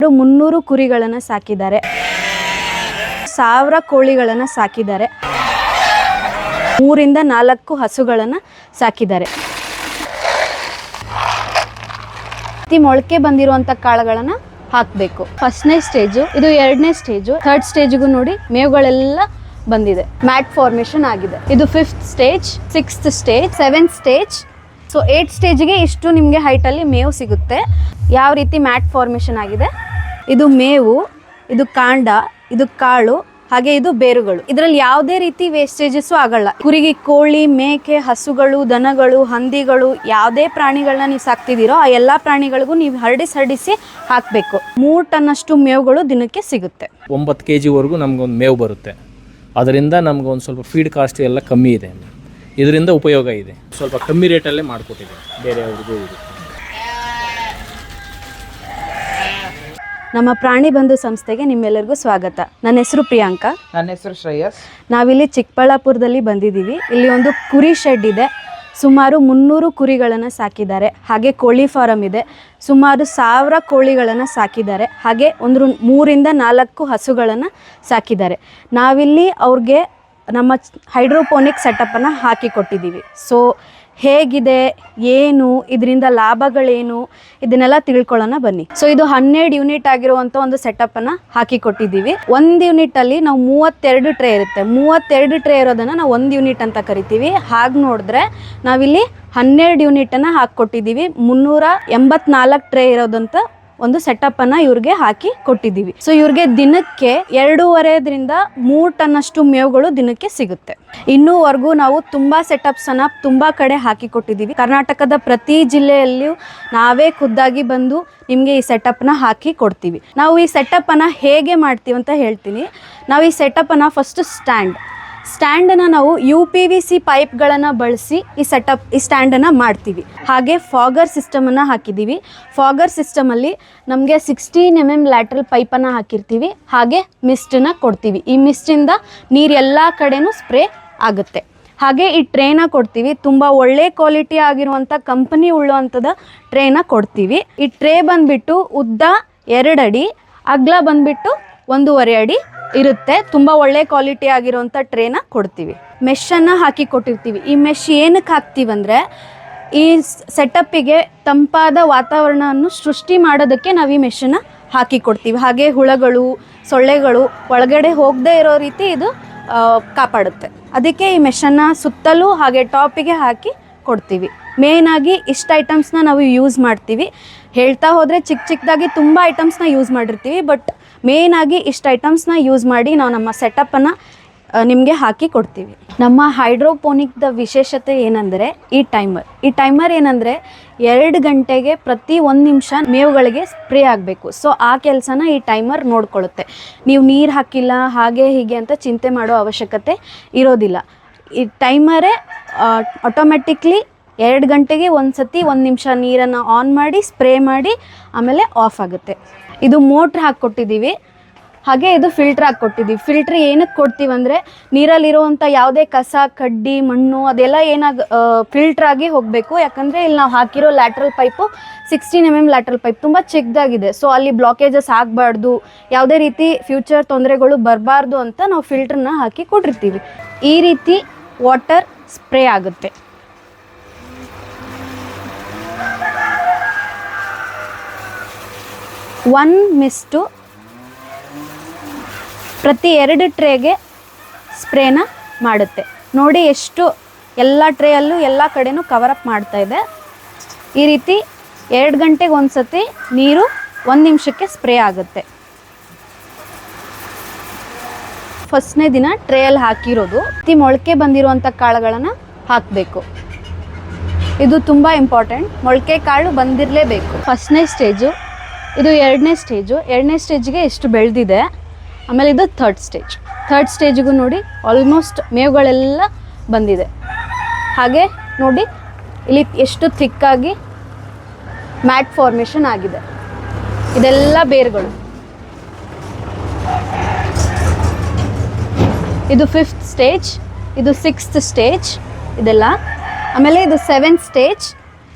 300 ಕುರಿಗಳನ್ನು ಸಾಕಿದ್ದಾರೆ, 1000 ಕೋಳಿಗಳನ್ನು ಸಾಕಿದ್ದಾರೆ, 3 ರಿಂದ 4 ಹಸುಗಳನ್ನು ಸಾಕಿದ್ದಾರೆ. ಮೊಳಕೆ ಬಂದಿರುವಂತ ಕಾಳುಗಳನ್ನು ಹಾಕಬೇಕು. ಫಸ್ಟ್ನೇ ಸ್ಟೇಜು, ಇದು 2ನೇ ಸ್ಟೇಜು. 3rd ಸ್ಟೇಜ್ಗೂ ನೋಡಿ ಮೇವುಗಳೆಲ್ಲ ಬಂದಿದೆ, ಮ್ಯಾಟ್ ಫಾರ್ಮೇಶನ್ ಆಗಿದೆ. ಇದು 5th stage, 6th stage, 7th stage. So 8th ಸ್ಟೇಜ್ಗೆ ಇಷ್ಟು ನಿಮಗೆ ಹೈಟಲ್ಲಿ ಮೇವು ಸಿಗುತ್ತೆ. ಯಾವ ರೀತಿ ಮ್ಯಾಟ್ ಫಾರ್ಮೇಶನ್ ಆಗಿದೆ, ಇದು ಮೇವು, ಇದು ಕಾಂಡ, ಇದು ಕಾಳು, ಹಾಗೆ ಇದು ಬೇರುಗಳು. ಇದರಲ್ಲಿ ಯಾವುದೇ ರೀತಿ ವೇಸ್ಟೇಜಸ್ ಆಗಲ್ಲ. ಕುರಿಗೆ ಕೋಳಿ, ಮೇಕೆ, ಹಸುಗಳು, ದನಗಳು, ಹಂದಿಗಳು, ಯಾವುದೇ ಪ್ರಾಣಿಗಳನ್ನ ನೀವು ಸಾಕ್ತಿದ್ದೀರೋ ಆ ಎಲ್ಲ ಪ್ರಾಣಿಗಳಿಗೂ ನೀವು ಹರಡಿಸಿ ಹಾಕಬೇಕು. 3 ಟನ್ನಷ್ಟು ಮೇವುಗಳು ದಿನಕ್ಕೆ ಸಿಗುತ್ತೆ. 9 kg ನಮ್ಗೊಂದು ಮೇವು ಬರುತ್ತೆ. ಅದರಿಂದ ನಮ್ಗೊಂದು ಸ್ವಲ್ಪ ಫೀಡ್ ಕಾಸ್ಟ್ ಎಲ್ಲ ಕಮ್ಮಿ ಇದೆ. ಇದರಿಂದ ಉಪಯೋಗ ಇದೆ. ಸ್ವಲ್ಪ ಕಮ್ಮಿ ರೇಟಲ್ಲೇ ಮಾಡಿಕೊಟ್ಟಿದೆ ಬೇರೆಯವ್ರಿಗೂ. ನಮ್ಮ ಪ್ರಾಣಿ ಬಂಧು ಸಂಸ್ಥೆಗೆ ನಿಮ್ಮೆಲ್ಲರಿಗೂ ಸ್ವಾಗತ. ನನ್ನ ಹೆಸರು ಪ್ರಿಯಾಂಕಾ. ನನ್ನ ಹೆಸರು ಶ್ರೇಯಸ್. ನಾವಿಲ್ಲಿ ಚಿಕ್ಕಬಳ್ಳಾಪುರದಲ್ಲಿ ಬಂದಿದ್ದೀವಿ. ಇಲ್ಲಿ ಒಂದು ಕುರಿ ಶೆಡ್ ಇದೆ. ಸುಮಾರು 300 ಕುರಿಗಳನ್ನು ಸಾಕಿದ್ದಾರೆ. ಹಾಗೆ ಕೋಳಿ ಫಾರಂ ಇದೆ. ಸುಮಾರು 1000 ಕೋಳಿಗಳನ್ನು ಸಾಕಿದ್ದಾರೆ. ಹಾಗೆ 3 ರಿಂದ 4 ಹಸುಗಳನ್ನು ಸಾಕಿದ್ದಾರೆ. ನಾವಿಲ್ಲಿ ಅವ್ರಿಗೆ ನಮ್ಮ ಹೈಡ್ರೋಪೋನಿಕ್ ಸೆಟಪ್ಪನ್ನು ಹಾಕಿ ಕೊಟ್ಟಿದ್ದೀವಿ. ಸೊ ಹೇಗಿದೆ, ಏನು, ಇದರಿಂದ ಲಾಭಗಳೇನು, ಇದನ್ನೆಲ್ಲ ತಿಳ್ಕೊಳ್ಳೋಣ ಬನ್ನಿ. ಸೊ ಇದು 12 ಯೂನಿಟ್ ಆಗಿರುವಂಥ ಒಂದು ಸೆಟಪ್ಪನ್ನು ಹಾಕಿ ಕೊಟ್ಟಿದ್ದೀವಿ. 1 ಯೂನಿಟಲ್ಲಿ ನಾವು 32 ಟ್ರೇ ಇರುತ್ತೆ. 32 ಟ್ರೇ ಇರೋದನ್ನು ನಾವು 1 ಯೂನಿಟ್ ಅಂತ ಕರಿತೀವಿ. ಹಾಗೆ ನೋಡಿದ್ರೆ ನಾವಿಲ್ಲಿ 12 ಯೂನಿಟನ್ನು ಹಾಕಿಕೊಟ್ಟಿದ್ದೀವಿ. 384 ಟ್ರೇ ಇರೋದಂತ ಒಂದು ಸೆಟಪ್ಪನ್ನು ಇವ್ರಿಗೆ ಹಾಕಿ ಕೊಟ್ಟಿದ್ದೀವಿ. ಸೊ ಇವ್ರಿಗೆ ದಿನಕ್ಕೆ 2.5 3 ಟನ್ನಷ್ಟು ಮೇವುಗಳು ದಿನಕ್ಕೆ ಸಿಗುತ್ತೆ. ಇನ್ನೂವರೆಗೂ ನಾವು ತುಂಬ ಸೆಟಪ್ಸನ್ನು ತುಂಬ ಕಡೆ ಹಾಕಿ ಕೊಟ್ಟಿದ್ದೀವಿ. ಕರ್ನಾಟಕದ ಪ್ರತಿ ಜಿಲ್ಲೆಯಲ್ಲಿಯೂ ನಾವೇ ಖುದ್ದಾಗಿ ಬಂದು ನಿಮಗೆ ಈ ಸೆಟಪ್ನ ಹಾಕಿ ಕೊಡ್ತೀವಿ. ನಾವು ಈ ಸೆಟಪ್ಪನ್ನು ಹೇಗೆ ಮಾಡ್ತೀವಿ ಅಂತ ಹೇಳ್ತೀನಿ. ನಾವು ಈ ಸೆಟಪ್ಪನ್ನು ಫಸ್ಟ್ ಸ್ಟ್ಯಾಂಡನ್ನು ನಾವು UPVC ಪೈಪ್ಗಳನ್ನು ಬಳಸಿ ಈ ಸ್ಟ್ಯಾಂಡನ್ನು ಮಾಡ್ತೀವಿ. ಹಾಗೆ ಫಾಗರ್ ಸಿಸ್ಟಮನ್ನು ಹಾಕಿದ್ದೀವಿ. ಫಾಗರ್ ಸಿಸ್ಟಮಲ್ಲಿ ನಮಗೆ 16 mm ಲ್ಯಾಟ್ರಲ್ ಪೈಪನ್ನು ಹಾಕಿರ್ತೀವಿ. ಹಾಗೆ ಮಿಸ್ಟನ್ನು ಕೊಡ್ತೀವಿ. ಈ ಮಿಸ್ಟಿಂದ ನೀರು ಎಲ್ಲ ಕಡೆನೂ ಸ್ಪ್ರೇ ಆಗುತ್ತೆ. ಹಾಗೆ ಈ ಟ್ರೇನ ಕೊಡ್ತೀವಿ. ತುಂಬ ಒಳ್ಳೆ ಕ್ವಾಲಿಟಿ ಆಗಿರುವಂಥ ಕಂಪನಿ ಉಳ್ಳುವಂಥದ್ದು ಟ್ರೇನ ಕೊಡ್ತೀವಿ. ಈ ಟ್ರೇ ಬಂದುಬಿಟ್ಟು ಉದ್ದ 2 ಅಡಿ, ಅಗಲ ಬಂದುಬಿಟ್ಟು 1.5 ಅಡಿ ಇರುತ್ತೆ. ತುಂಬ ಒಳ್ಳೆ ಕ್ವಾಲಿಟಿ ಆಗಿರುವಂಥ ಟ್ರೇನ ಕೊಡ್ತೀವಿ. ಮೆಷನ್ನು ಹಾಕಿ ಕೊಟ್ಟಿರ್ತೀವಿ. ಈ ಮೆಶ್ ಏನಕ್ಕೆ ಹಾಕ್ತೀವಂದರೆ ಈ ಸೆಟಪ್ಪಿಗೆ ತಂಪಾದ ವಾತಾವರಣವನ್ನು ಸೃಷ್ಟಿ ಮಾಡೋದಕ್ಕೆ ನಾವು ಈ ಮೆಷನ್ನು ಹಾಕಿ ಕೊಡ್ತೀವಿ. ಹಾಗೆ ಹುಳಗಳು, ಸೊಳ್ಳೆಗಳು ಒಳಗಡೆ ಹೋಗದೇ ಇರೋ ರೀತಿ ಇದು ಕಾಪಾಡುತ್ತೆ. ಅದಕ್ಕೆ ಈ ಮೆಷನ್ನು ಸುತ್ತಲೂ ಹಾಗೆ ಟಾಪಿಗೆ ಹಾಕಿ ಕೊಡ್ತೀವಿ. ಮೇಯ್ನಾಗಿ ಇಷ್ಟು ಐಟಮ್ಸ್ನ ನಾವು ಯೂಸ್ ಮಾಡ್ತೀವಿ. ಹೇಳ್ತಾ ಹೋದರೆ ಚಿಕ್ಕದಾಗಿ ತುಂಬ ಐಟಮ್ಸ್ನ ಯೂಸ್ ಮಾಡಿರ್ತೀವಿ. ಬಟ್ ಮೇಯ್ನಾಗಿ ಇಷ್ಟು ಐಟಮ್ಸ್ನ ಯೂಸ್ ಮಾಡಿ ನಾವು ನಮ್ಮ ಸೆಟಪ್ಪನ್ನು ನಿಮಗೆ ಹಾಕಿ ಕೊಡ್ತೀವಿ. ನಮ್ಮ ಹೈಡ್ರೋಪೋನಿಕ್ದ ವಿಶೇಷತೆ ಏನಂದರೆ ಈ ಟೈಮರ್ ಏನಂದರೆ 2 ಗಂಟೆಗೆ ಪ್ರತಿ 1 ನಿಮಿಷ ಮೇವುಗಳಿಗೆ ಸ್ಪ್ರೇ ಆಗಬೇಕು. ಸೊ ಆ ಕೆಲಸನ ಈ ಟೈಮರ್ ನೋಡ್ಕೊಳ್ಳುತ್ತೆ. ನೀವು ನೀರು ಹಾಕಿಲ್ಲ ಹಾಗೆ ಹೀಗೆ ಅಂತ ಚಿಂತೆ ಮಾಡೋ ಅವಶ್ಯಕತೆ ಇರೋದಿಲ್ಲ. ಈ ಟೈಮರೇ ಆಟೋಮೆಟಿಕ್ಲಿ 2 ಗಂಟೆಗೆ ಒಂದು ಸತಿ 1 ನಿಮಿಷ ನೀರನ್ನು ಆನ್ ಮಾಡಿ ಸ್ಪ್ರೇ ಮಾಡಿ ಆಮೇಲೆ ಆಫ್ ಆಗುತ್ತೆ. ಇದು ಮೋಟ್ರ್ ಹಾಕ್ಕೊಟ್ಟಿದ್ದೀವಿ. ಹಾಗೆ ಇದು ಫಿಲ್ಟ್ರ್ ಹಾಕ್ಕೊಟ್ಟಿದ್ದೀವಿ. ಫಿಲ್ಟ್ರ್ ಏನಕ್ಕೆ ಕೊಡ್ತೀವಿ ಅಂದರೆ ನೀರಲ್ಲಿರುವಂಥ ಯಾವುದೇ ಕಸ, ಕಡ್ಡಿ, ಮಣ್ಣು ಅದೆಲ್ಲ ಫಿಲ್ಟ್ರ್ ಆಗಿ ಹೋಗಬೇಕು. ಯಾಕಂದರೆ ಇಲ್ಲಿ ನಾವು ಹಾಕಿರೋ lateral pipe 16 mm lateral pipe ತುಂಬ ಚಿಕ್ಕದಾಗಿದೆ. ಸೊ ಅಲ್ಲಿ ಬ್ಲಾಕೇಜಸ್ ಆಗಬಾರ್ದು, ಯಾವುದೇ ರೀತಿ ಫ್ಯೂಚರ್ ತೊಂದರೆಗಳು ಬರಬಾರ್ದು ಅಂತ ನಾವು ಫಿಲ್ಟ್ರನ್ನ ಹಾಕಿ ಕೊಟ್ಟಿರ್ತೀವಿ. ಈ ರೀತಿ ವಾಟರ್ ಸ್ಪ್ರೇ ಆಗುತ್ತೆ. ಒನ್ ಮಿಸ್ಟು ಪ್ರತಿ 2 ಟ್ರೇಗೆ ಸ್ಪ್ರೇನ ಮಾಡುತ್ತೆ. ನೋಡಿ ಎಷ್ಟು ಎಲ್ಲ ಟ್ರೇಯಲ್ಲೂ ಎಲ್ಲ ಕಡೆನೂ ಕವರಪ್ ಮಾಡ್ತಾ ಇದೆ. ಈ ರೀತಿ 2 ಗಂಟೆಗೆ ಒಂದು ಸತಿ ನೀರು 1 ನಿಮಿಷಕ್ಕೆ ಸ್ಪ್ರೇ ಆಗುತ್ತೆ. ಫಸ್ಟ್ನೇ ದಿನ ಟ್ರೇಯಲ್ಲಿ ಹಾಕಿರೋದು ಮೊಳಕೆ ಬಂದಿರುವಂಥ ಕಾಳುಗಳನ್ನು ಹಾಕಬೇಕು. ಇದು ತುಂಬ ಇಂಪಾರ್ಟೆಂಟ್. ಮೊಳಕೆ ಕಾಳು ಬಂದಿರಲೇಬೇಕು. ಫಸ್ಟ್ನೇ ಸ್ಟೇಜು, ಇದು 2ನೇ ಸ್ಟೇಜು. 2ನೇ ಸ್ಟೇಜ್ಗೆ ಎಷ್ಟು ಬೆಳೆದಿದೆ. ಆಮೇಲೆ ಇದು 3rd ಸ್ಟೇಜಿಗೂ ನೋಡಿ ಆಲ್ಮೋಸ್ಟ್ ಮೇವುಗಳೆಲ್ಲ ಬಂದಿದೆ. ಹಾಗೆ ನೋಡಿ ಇಲ್ಲಿ ಎಷ್ಟು ಥಿಕ್ಕಾಗಿ ಮ್ಯಾಟ್ ಫಾರ್ಮೇಷನ್ ಆಗಿದೆ. ಇದೆಲ್ಲ ಬೇರುಗಳು. ಇದು 5th ಸ್ಟೇಜ್, ಇದು 6th ಸ್ಟೇಜ್ ಇದೆಲ್ಲ. ಆಮೇಲೆ ಇದು 7th ಸ್ಟೇಜ್.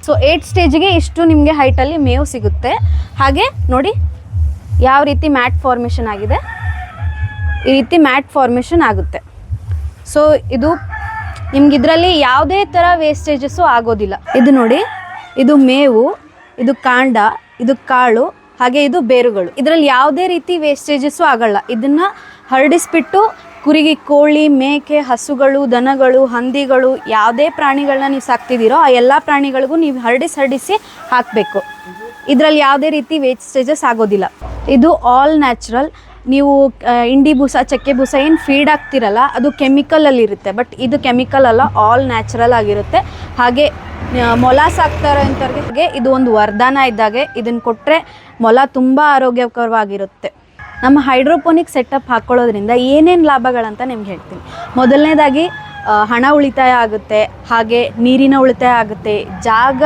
ಸೊ 8 ಸ್ಟೇಜ್ಗೆ ಇಷ್ಟು ನಿಮಗೆ ಹೈಟಲ್ಲಿ ಮೇವು ಸಿಗುತ್ತೆ. ಹಾಗೆ ನೋಡಿ ಯಾವ ರೀತಿ ಮ್ಯಾಟ್ ಫಾರ್ಮೇಷನ್ ಆಗಿದೆ, ಈ ರೀತಿ ಮ್ಯಾಟ್ ಫಾರ್ಮೇಷನ್ ಆಗುತ್ತೆ. ಸೊ ಇದು ನಿಮ್ಗೆ ಇದರಲ್ಲಿ ಯಾವುದೇ ಥರ ವೇಸ್ಟೇಜಸ್ಸು ಆಗೋದಿಲ್ಲ. ಇದು ನೋಡಿ, ಇದು ಮೇವು, ಇದು ಕಾಂಡ, ಇದು ಕಾಳು, ಹಾಗೆ ಇದು ಬೇರುಗಳು. ಇದರಲ್ಲಿ ಯಾವುದೇ ರೀತಿ ವೇಸ್ಟೇಜಸ್ಸು ಆಗಲ್ಲ. ಇದನ್ನು ಹರಡಿಸ್ಬಿಟ್ಟು ಕುರಿಗೆ, ಕೋಳಿ, ಮೇಕೆ, ಹಸುಗಳು, ದನಗಳು, ಹಂದಿಗಳು, ಯಾವುದೇ ಪ್ರಾಣಿಗಳನ್ನ ನೀವು ಸಾಕ್ತಿದ್ದೀರೋ ಆ ಎಲ್ಲ ಪ್ರಾಣಿಗಳಿಗೂ ನೀವು ಹರಡಿಸಿ ಹಾಕಬೇಕು. ಇದರಲ್ಲಿ ಯಾವುದೇ ರೀತಿ ವೇಸ್ಟೇಜಸ್ ಆಗೋದಿಲ್ಲ. ಇದು ಆಲ್ ನ್ಯಾಚುರಲ್. ನೀವು ಇಂಡಿ ಬೂಸ, ಚಕ್ಕೆ ಬೂಸ ಏನು ಫೀಡ್ ಆಗ್ತಿರಲ್ಲ ಅದು ಕೆಮಿಕಲಲ್ಲಿ ಇರುತ್ತೆ, ಬಟ್ ಇದು ಕೆಮಿಕಲ್ ಅಲ್ಲ, ಆಲ್ ನ್ಯಾಚುರಲ್ ಆಗಿರುತ್ತೆ. ಹಾಗೆ ಮೊಲ ಸಾಕ್ತಾರೆ ಅಂತವ್ರಿಗೆ ಇದು ಒಂದು ವರದಾನ ಇದ್ದಾಗೆ. ಇದನ್ನು ಕೊಟ್ಟರೆ ಮೊಲ ತುಂಬ ಆರೋಗ್ಯಕರವಾಗಿರುತ್ತೆ. ನಮ್ಮ ಹೈಡ್ರೋಪೋನಿಕ್ ಸೆಟಪ್ ಹಾಕ್ಕೊಳ್ಳೋದ್ರಿಂದ ಏನೇನು ಲಾಭಗಳಂತ ನಿಮ್ಗೆ ಹೇಳ್ತೀನಿ. ಮೊದಲನೇದಾಗಿ ಹಣ ಉಳಿತಾಯ ಆಗುತ್ತೆ, ಹಾಗೆ ನೀರಿನ ಉಳಿತಾಯ ಆಗುತ್ತೆ, ಜಾಗ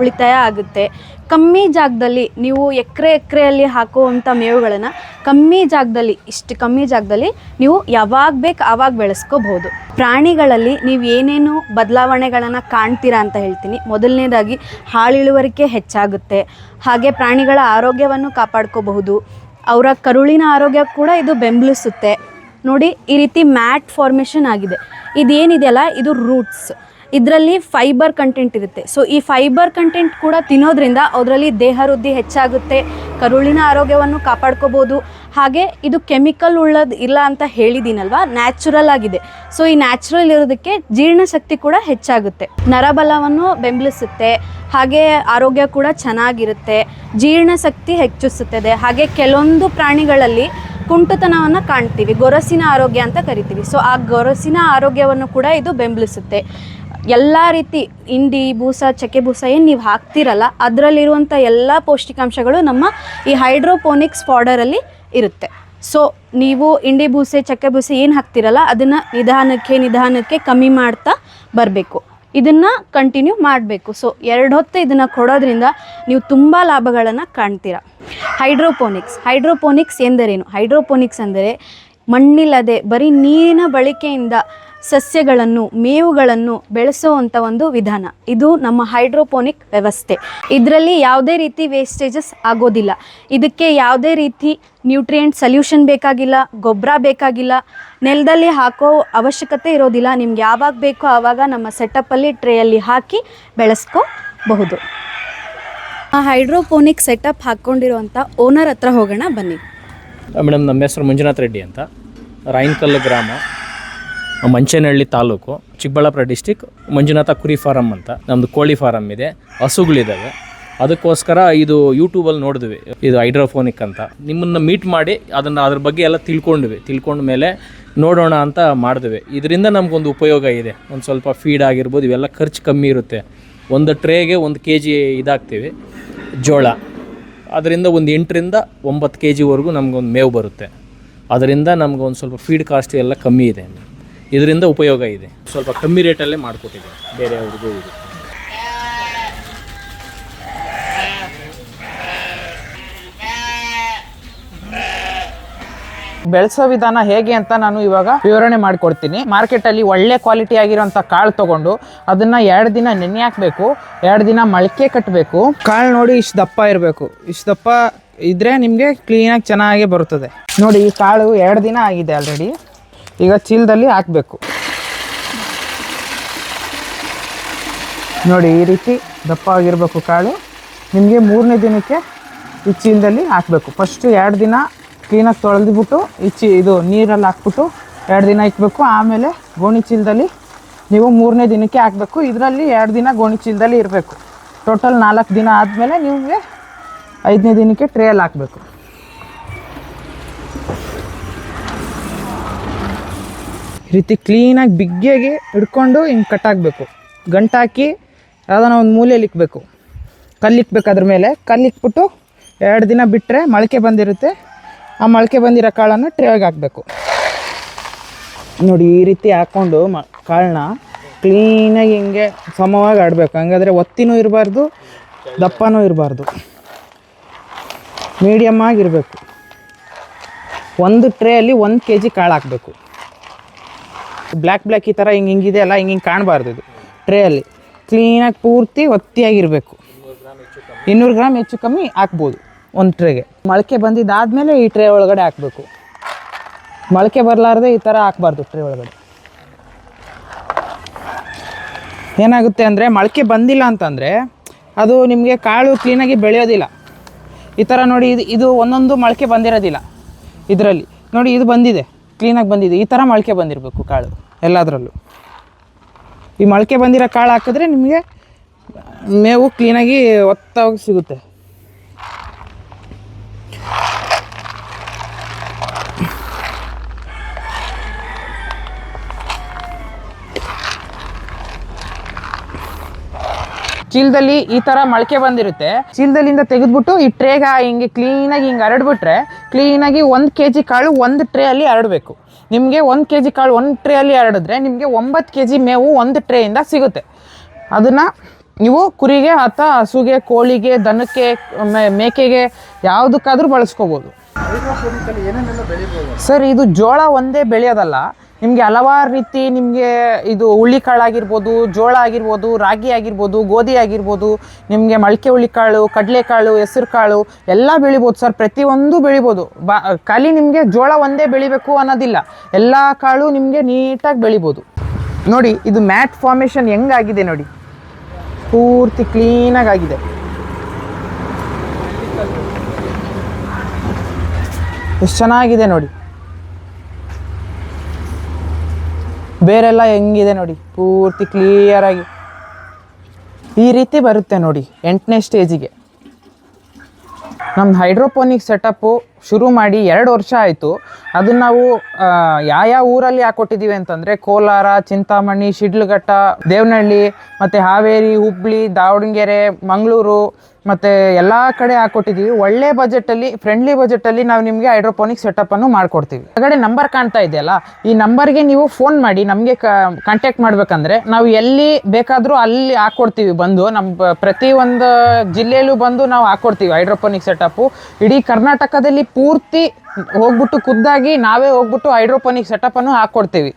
ಉಳಿತಾಯ ಆಗುತ್ತೆ. ಕಮ್ಮಿ ಜಾಗದಲ್ಲಿ ನೀವು ಎಕರೆಯಲ್ಲಿ ಹಾಕುವಂಥ ಮೇವುಗಳನ್ನು ಕಮ್ಮಿ ಜಾಗದಲ್ಲಿ ನೀವು ಯಾವಾಗ ಬೇಕು ಆವಾಗ ಬೆಳೆಸ್ಕೋಬಹುದು. ಪ್ರಾಣಿಗಳಲ್ಲಿ ನೀವು ಏನೇನು ಬದಲಾವಣೆಗಳನ್ನು ಕಾಣ್ತೀರಾ ಅಂತ ಹೇಳ್ತೀನಿ. ಮೊದಲನೇದಾಗಿ ಹಾಲಿಳುವರಿಕೆ ಹೆಚ್ಚಾಗುತ್ತೆ, ಹಾಗೆ ಪ್ರಾಣಿಗಳ ಆರೋಗ್ಯವನ್ನು ಕಾಪಾಡ್ಕೋಬಹುದು. ಅವರ ಕರುಳಿನ ಆರೋಗ್ಯ ಕೂಡ ಇದು ಬೆಂಬಲಿಸುತ್ತೆ. ನೋಡಿ, ಈ ರೀತಿ ಮ್ಯಾಟ್ ಫಾರ್ಮೇಷನ್ ಆಗಿದೆ. ಇದೇನಿದೆಯಲ್ಲ, ಇದು ರೂಟ್ಸ್. ಇದರಲ್ಲಿ ಫೈಬರ್ ಕಂಟೆಂಟ್ ಇರುತ್ತೆ. ಸೊ ಈ ಫೈಬರ್ ಕಂಟೆಂಟ್ ಕೂಡ ತಿನ್ನೋದ್ರಿಂದ ಅದರಲ್ಲಿ ದೇಹ ವೃದ್ಧಿ ಹೆಚ್ಚಾಗುತ್ತೆ, ಕರುಳಿನ ಆರೋಗ್ಯವನ್ನು ಕಾಪಾಡ್ಕೋಬೋದು. ಹಾಗೆ ಇದು ಕೆಮಿಕಲ್ ಇಲ್ಲ ಅಂತ ಹೇಳಿದ್ದೀನಲ್ವ, ನ್ಯಾಚುರಲ್ ಆಗಿದೆ. ಸೊ ಈ ನ್ಯಾಚುರಲ್ ಇರೋದಕ್ಕೆ ಜೀರ್ಣಶಕ್ತಿ ಕೂಡ ಹೆಚ್ಚಾಗುತ್ತೆ, ನರಬಲವನ್ನು ಬೆಂಬಲಿಸುತ್ತೆ, ಹಾಗೆ ಆರೋಗ್ಯ ಕೂಡ ಚೆನ್ನಾಗಿರುತ್ತೆ, ಜೀರ್ಣಶಕ್ತಿ ಹೆಚ್ಚಿಸುತ್ತದೆ. ಹಾಗೆ ಕೆಲವೊಂದು ಪ್ರಾಣಿಗಳಲ್ಲಿ ಕುಂಟುತನವನ್ನು ಕಾಣ್ತೀವಿ, ಗೊರಸಿನ ಆರೋಗ್ಯ ಅಂತ ಕರಿತೀವಿ. ಸೊ ಆ ಗೊರಸಿನ ಆರೋಗ್ಯವನ್ನು ಕೂಡ ಇದು ಬೆಂಬಲಿಸುತ್ತೆ. ಎಲ್ಲ ರೀತಿ ಇಂಡಿ ಬೂಸ, ಚಕ್ಕೆ ಬೂಸ ಏನು ನೀವು ಹಾಕ್ತಿರಲ್ಲ ಅದರಲ್ಲಿರುವಂಥ ಎಲ್ಲ ಪೌಷ್ಟಿಕಾಂಶಗಳು ನಮ್ಮ ಈ ಹೈಡ್ರೋಪೋನಿಕ್ಸ್ ಫಾಡರಲ್ಲಿ ಇರುತ್ತೆ. ಸೊ ನೀವು ಇಂಡಿ ಬೂಸೆ, ಚಕ್ಕೆ ಬೂಸೆ ಏನು ಹಾಕ್ತಿರಲ್ಲ ಅದನ್ನು ನಿಧಾನಕ್ಕೆ ಕಮ್ಮಿ ಮಾಡ್ತಾ ಬರಬೇಕು. ಇದನ್ನು ಕಂಟಿನ್ಯೂ ಮಾಡಬೇಕು. ಸೊ 2 ಹೊತ್ತು ಇದನ್ನು ಕೊಡೋದ್ರಿಂದ ನೀವು ತುಂಬ ಲಾಭಗಳನ್ನು ಕಾಣ್ತೀರಾ. ಹೈಡ್ರೋಪೋನಿಕ್ಸ್ ಎಂದರೇನು? ಹೈಡ್ರೋಪೋನಿಕ್ಸ್ ಅಂದರೆ ಮಣ್ಣಿಲ್ಲದೆ ಬರೀ ನೀರಿನ ಬಳಕೆಯಿಂದ ಸಸ್ಯಗಳನ್ನು, ಮೇವುಗಳನ್ನು ಬೆಳೆಸುವಂಥ ಒಂದು ವಿಧಾನ. ಇದು ನಮ್ಮ ಹೈಡ್ರೋಪೋನಿಕ್ ವ್ಯವಸ್ಥೆ. ಇದರಲ್ಲಿ ಯಾವುದೇ ರೀತಿ ವೇಸ್ಟೇಜಸ್ ಆಗೋದಿಲ್ಲ. ಇದಕ್ಕೆ ಯಾವುದೇ ರೀತಿ ನ್ಯೂಟ್ರಿಯೆಂಟ್ ಸೊಲ್ಯೂಷನ್ ಬೇಕಾಗಿಲ್ಲ, ಗೊಬ್ಬರ ಬೇಕಾಗಿಲ್ಲ, ನೆಲದಲ್ಲಿ ಹಾಕೋ ಅವಶ್ಯಕತೆ ಇರೋದಿಲ್ಲ. ನಿಮ್ಗೆ ಯಾವಾಗ ಬೇಕೋ ಆವಾಗ ನಮ್ಮ ಸೆಟಪ್ಪಲ್ಲಿ ಟ್ರೇಯಲ್ಲಿ ಹಾಕಿ ಬೆಳೆಸ್ಕೋಬಹುದು. ಆ ಹೈಡ್ರೋಪೋನಿಕ್ ಸೆಟಪ್ ಹಾಕ್ಕೊಂಡಿರುವಂಥ ಓನರ್ ಹತ್ರ ಹೋಗೋಣ ಬನ್ನಿ. ಮೇಡಮ್, ನಮ್ಮ ಹೆಸರು ಮಂಜುನಾಥ್ ರೆಡ್ಡಿ ಅಂತ, ರಾಯನಕಲ್ಲು ಗ್ರಾಮ, ಮಂಚೇನಹಳ್ಳಿ ತಾಲೂಕು, ಚಿಕ್ಕಬಳ್ಳಾಪುರ ಡಿಸ್ಟಿಕ್. ಮಂಜುನಾಥ ಕುರಿ ಫಾರಮ್ ಅಂತ ನಮ್ಮದು ಕೋಳಿ ಫಾರಮ್ ಇದೆ, ಹಸುಗಳಿದ್ದಾವೆ. ಅದಕ್ಕೋಸ್ಕರ ಇದು ಯೂಟ್ಯೂಬಲ್ಲಿ ನೋಡಿದ್ವಿ, ಇದು ಹೈಡ್ರೋಫೋನಿಕ್ ಅಂತ. ನಿಮ್ಮನ್ನು ಮೀಟ್ ಮಾಡಿ ಅದ್ರ ಬಗ್ಗೆ ಎಲ್ಲ ತಿಳ್ಕೊಂಡ ಮೇಲೆ ನೋಡೋಣ ಅಂತ ಮಾಡಿದ್ವಿ. ಇದರಿಂದ ನಮಗೊಂದು ಉಪಯೋಗ ಇದೆ. ಒಂದು ಸ್ವಲ್ಪ ಫೀಡ್ ಆಗಿರ್ಬೋದು, ಇವೆಲ್ಲ ಖರ್ಚು ಕಮ್ಮಿ ಇರುತ್ತೆ. ಒಂದು ಟ್ರೇಗೆ 1 kg ಇದಾಗ್ತೀವಿ ಜೋಳ. ಅದರಿಂದ ಒಂದು 8 ರಿಂದ 9 kgವರೆಗೂ ನಮಗೊಂದು ಮೇವು ಬರುತ್ತೆ. ಅದರಿಂದ ನಮಗೊಂದು ಸ್ವಲ್ಪ ಫೀಡ್ ಕಾಸ್ಟ್ ಎಲ್ಲ ಕಮ್ಮಿ ಇದೆ. ಇದರಿಂದ ಉಪಯೋಗ ಇದೆ. ಸ್ವಲ್ಪ ಕಮ್ಮಿ ರೇಟಲ್ಲೇ ಮಾಡಿಕೊಟ್ಟಿದೆ ಬೇರೆಯವ್ರಿಗೂ. ಇದು ಬೆಳೆಸೋ ವಿಧಾನ ಹೇಗೆ ಅಂತ ನಾನು ಇವಾಗ ವಿವರಣೆ ಮಾಡಿಕೊಡ್ತೀನಿ. ಮಾರ್ಕೆಟಲ್ಲಿ ಒಳ್ಳೆ ಕ್ವಾಲಿಟಿ ಆಗಿರೋಂಥ ಕಾಳು ತೊಗೊಂಡು ಅದನ್ನು 2 ದಿನ ನೆನೆ ಹಾಕಬೇಕು, 2 ದಿನ ಮೊಳಕೆ ಕಟ್ಟಬೇಕು. ಕಾಳು ನೋಡಿ ಇಷ್ಟು ದಪ್ಪ ಇರಬೇಕು. ಇಷ್ಟು ದಪ್ಪ ಇದ್ದರೆ ನಿಮಗೆ ಕ್ಲೀನಾಗಿ ಚೆನ್ನಾಗೇ ಬರುತ್ತದೆ. ನೋಡಿ, ಈ ಕಾಳು 2 ದಿನ ಆಗಿದೆ ಆಲ್ರೆಡಿ. ಈಗ ಚೀಲದಲ್ಲಿ ಹಾಕಬೇಕು. ನೋಡಿ, ಈ ರೀತಿ ದಪ್ಪ ಆಗಿರಬೇಕು ಕಾಳು. ನಿಮಗೆ 3ನೇ ದಿನಕ್ಕೆ ಈ ಚೀಲದಲ್ಲಿ ಹಾಕಬೇಕು. ಫಸ್ಟು 2 ದಿನ ಕ್ಲೀನಾಗಿ ತೊಳೆದ್ಬಿಟ್ಟು ಇದು ನೀರಲ್ಲಿ ಹಾಕ್ಬಿಟ್ಟು 2 ದಿನ ಇಕ್ಬೇಕು. ಆಮೇಲೆ ಗೋಣಿ ಚೀಲದಲ್ಲಿ ನೀವು 3ನೇ ದಿನಕ್ಕೆ ಹಾಕಬೇಕು. ಇದರಲ್ಲಿ 2 ದಿನ ಗೋಣಿ ಚೀಲದಲ್ಲಿ ಇರಬೇಕು. ಟೋಟಲ್ 4 ದಿನ ಆದಮೇಲೆ ನಿಮಗೆ 5ನೇ ದಿನಕ್ಕೆ ಟ್ರೇಯಲ್ಲಿ ಹಾಕಬೇಕು. ಈ ರೀತಿ ಕ್ಲೀನಾಗಿ ಬಿಗ್ಗೆಗೆ ಹಿಡ್ಕೊಂಡು ಹಿಂಗೆ ಕಟ್ಟಾಕಬೇಕು. ಗಂಟಾಕಿ ಯಾವುದಾನ ಒಂದು ಮೂಲೆಯಲ್ಲಿ ಇಕ್ಬೇಕು. ಕಲ್ಲಿಕ್ಬೇಕು. ಅದ್ರ ಮೇಲೆ ಕಲ್ಲಿಕ್ಬಿಟ್ಟು 2 ದಿನ ಬಿಟ್ಟರೆ ಮೊಳಕೆ ಬಂದಿರುತ್ತೆ. ಆ ಮೊಳಕೆ ಬಂದಿರೋ ಕಾಳನ್ನು ಟ್ರೇಗೆ ಹಾಕಬೇಕು. ನೋಡಿ, ಈ ರೀತಿ ಹಾಕ್ಕೊಂಡು ಕಾಳನ್ನ ಕ್ಲೀನಾಗಿ ಹಿಂಗೆ ಸಮವಾಗಿ ಆಡಬೇಕು. ಹಂಗಾದರೆ ಒತ್ತಿನೂ ಇರಬಾರ್ದು, ದಪ್ಪನೂ ಇರಬಾರ್ದು, ಮೀಡಿಯಮ್ ಆಗಿರಬೇಕು. ಒಂದು ಟ್ರೇಯಲ್ಲಿ 1 kg ಕಾಳು ಹಾಕಬೇಕು. ಬ್ಲ್ಯಾಕ್ ಈ ಥರ ಹಿಂಗಿದೆ ಅಲ್ಲ, ಹಿಂಗೆ ಕಾಣಬಾರ್ದು. ಇದು ಟ್ರೇಯಲ್ಲಿ ಕ್ಲೀನಾಗಿ ಪೂರ್ತಿ ಒತ್ತಿಯಾಗಿರಬೇಕು. 200 ಗ್ರಾಮ್ ಹೆಚ್ಚು ಕಮ್ಮಿ ಹಾಕ್ಬೋದು. ಒಂದು ಟ್ರೇಗೆ. ಮೊಳಕೆ ಬಂದಿದ್ದಾದಮೇಲೆ ಈ ಟ್ರೇ ಒಳಗಡೆ ಹಾಕಬೇಕು. ಮೊಳಕೆ ಬರಲಾರ್ದೆ ಈ ಥರ ಹಾಕ್ಬಾರ್ದು ಟ್ರೇ ಒಳಗಡೆ. ಏನಾಗುತ್ತೆ ಅಂದರೆ ಮೊಳಕೆ ಬಂದಿಲ್ಲ ಅಂತಂದರೆ ಅದು ನಿಮಗೆ ಕಾಳು ಕ್ಲೀನಾಗಿ ಬೆಳೆಯೋದಿಲ್ಲ. ಈ ಥರ ನೋಡಿ, ಇದು ಒಂದೊಂದು ಮೊಳಕೆ ಬಂದಿರೋದಿಲ್ಲ ಇದರಲ್ಲಿ. ನೋಡಿ ಇದು ಬಂದಿದೆ, ಕ್ಲೀನಾಗಿ ಬಂದಿದೆ. ಈ ಥರ ಮೊಳಕೆ ಬಂದಿರಬೇಕು ಕಾಳು ಎಲ್ಲದರಲ್ಲೂ. ಈ ಮೊಳಕೆ ಬಂದಿರೋ ಕಾಳು ಹಾಕಿದ್ರೆ ನಿಮಗೆ ಮೇವು ಕ್ಲೀನಾಗಿ ಒತ್ತಾಗಿ ಸಿಗುತ್ತೆ. ಚೀಲದಲ್ಲಿ ಈ ಥರ ಮೊಳಕೆ ಬಂದಿರುತ್ತೆ. ಚೀಲದಲ್ಲಿಂದ ತೆಗೆದ್ಬಿಟ್ಟು ಈ ಟ್ರೇಗೆ ಹಿಂಗೆ ಕ್ಲೀನಾಗಿ ಹಿಂಗೆ ಹರಡ್ಬಿಟ್ರೆ ಕ್ಲೀನಾಗಿ 1 kg ಕಾಳು 1 ಟ್ರೇ ಅಲ್ಲಿ ಹರಡಬೇಕು. ನಿಮಗೆ 1 kg ಕಾಳು 1 ಟ್ರೇ ಅಲ್ಲಿ ಹರಡಿದ್ರೆ ನಿಮಗೆ 9 kg ಮೇವು 1 ಟ್ರೇಯಿಂದ ಸಿಗುತ್ತೆ. ಅದನ್ನು ನೀವು ಕುರಿಗೆ ಅಥವಾ ಹಸುಗೆ, ಕೋಳಿಗೆ, ದನಕ್ಕೆ, ಮೇಕೆಗೆ ಯಾವುದಕ್ಕಾದ್ರೂ ಬಳಸ್ಕೋಬೋದು. ಸರ್, ಇದು ಜೋಳ ಒಂದೇ ಬೆಳೆಯೋದಲ್ಲ. ನಿಮಗೆ ಹಲವಾರು ರೀತಿ, ನಿಮಗೆ ಇದು ಹುಳ್ಳಿಕಾಳಾಗಿರ್ಬೋದು, ಜೋಳ ಆಗಿರ್ಬೋದು, ರಾಗಿ ಆಗಿರ್ಬೋದು, ಗೋಧಿ ಆಗಿರ್ಬೋದು, ನಿಮಗೆ ಮೊಳಕೆ ಹುಳ್ಳಿಕಾಳು, ಕಡಲೆಕಾಳು, ಹೆಸರು ಕಾಳು ಎಲ್ಲ ಬೆಳಿಬೋದು ಸರ್. ಪ್ರತಿಯೊಂದು ಬೆಳಿಬೋದು. ಖಾಲಿ ನಿಮಗೆ ಜೋಳ ಒಂದೇ ಬೆಳಿಬೇಕು ಅನ್ನೋದಿಲ್ಲ, ಎಲ್ಲ ಕಾಳು ನಿಮಗೆ ನೀಟಾಗಿ ಬೆಳಿಬೋದು. ನೋಡಿ ಇದು ಮ್ಯಾಟ್ ಫಾರ್ಮೇಷನ್ ಹೆಂಗಾಗಿದೆ ನೋಡಿ, ಪೂರ್ತಿ ಕ್ಲೀನಾಗಿ ಆಗಿದೆ. ಎಷ್ಟು ಚೆನ್ನಾಗಿದೆ ನೋಡಿ. ಬೇರೆಲ್ಲ ಹೆಂಗಿದೆ ನೋಡಿ, ಪೂರ್ತಿ ಕ್ಲಿಯರಾಗಿ ಈ ರೀತಿ ಬರುತ್ತೆ ನೋಡಿ. 8ನೇ ಸ್ಟೇಜಿಗೆ ನಮ್ದು ಹೈಡ್ರೋಪೋನಿಕ್ ಸೆಟಪ್ಪು ಶುರು ಮಾಡಿ 2 ವರ್ಷ ಆಯಿತು. ಅದನ್ನು ನಾವು ಯಾವ ಊರಲ್ಲಿ ಹಾಕ್ಕೊಟ್ಟಿದ್ದೀವಿ ಅಂತಂದರೆ ಕೋಲಾರ, ಚಿಂತಾಮಣಿ, ಶಿಡ್ಲಘಟ್ಟ, ದೇವನಹಳ್ಳಿ, ಮತ್ತು ಹಾವೇರಿ, ಹುಬ್ಬಳ್ಳಿ, ದಾವಣಗೆರೆ, ಮಂಗಳೂರು ಮತ್ತು ಎಲ್ಲ ಕಡೆ ಹಾಕ್ಕೊಟ್ಟಿದ್ದೀವಿ. ಒಳ್ಳೆ ಬಜೆಟಲ್ಲಿ, ಫ್ರೆಂಡ್ಲಿ ಬಜೆಟಲ್ಲಿ ನಾವು ನಿಮಗೆ ಹೈಡ್ರೋಪೋನಿಕ್ ಸೆಟಪ್ಪನ್ನು ಮಾಡಿಕೊಡ್ತೀವಿ. ಹೊರಗಡೆ ನಂಬರ್ ಕಾಣ್ತಾ ಇದೆಯಲ್ಲ, ಈ ನಂಬರ್ಗೆ ನೀವು ಫೋನ್ ಮಾಡಿ ನಮಗೆ ಕಾಂಟ್ಯಾಕ್ಟ್ ಮಾಡಬೇಕಂದ್ರೆ ನಾವು ಎಲ್ಲಿ ಬೇಕಾದರೂ ಅಲ್ಲಿ ಹಾಕ್ಕೊಡ್ತೀವಿ. ಬಂದು ನಮ್ಮ ಪ್ರತಿಯೊಂದು ಜಿಲ್ಲೆಯಲ್ಲೂ ಬಂದು ನಾವು ಹಾಕ್ಕೊಡ್ತೀವಿ ಹೈಡ್ರೋಪೋನಿಕ್ ಸೆಟಪ್ಪು. ಇಡೀ ಕರ್ನಾಟಕದಲ್ಲಿ ಪೂರ್ತಿ ಹೋಗ್ಬಿಟ್ಟು ಖುದ್ದಾಗಿ ನಾವೇ ಹೋಗ್ಬಿಟ್ಟು ಹೈಡ್ರೋಪೋನಿಕ್ ಸೆಟಪ್ಪನ್ನು ಹಾಕ್ಕೊಡ್ತೀವಿ.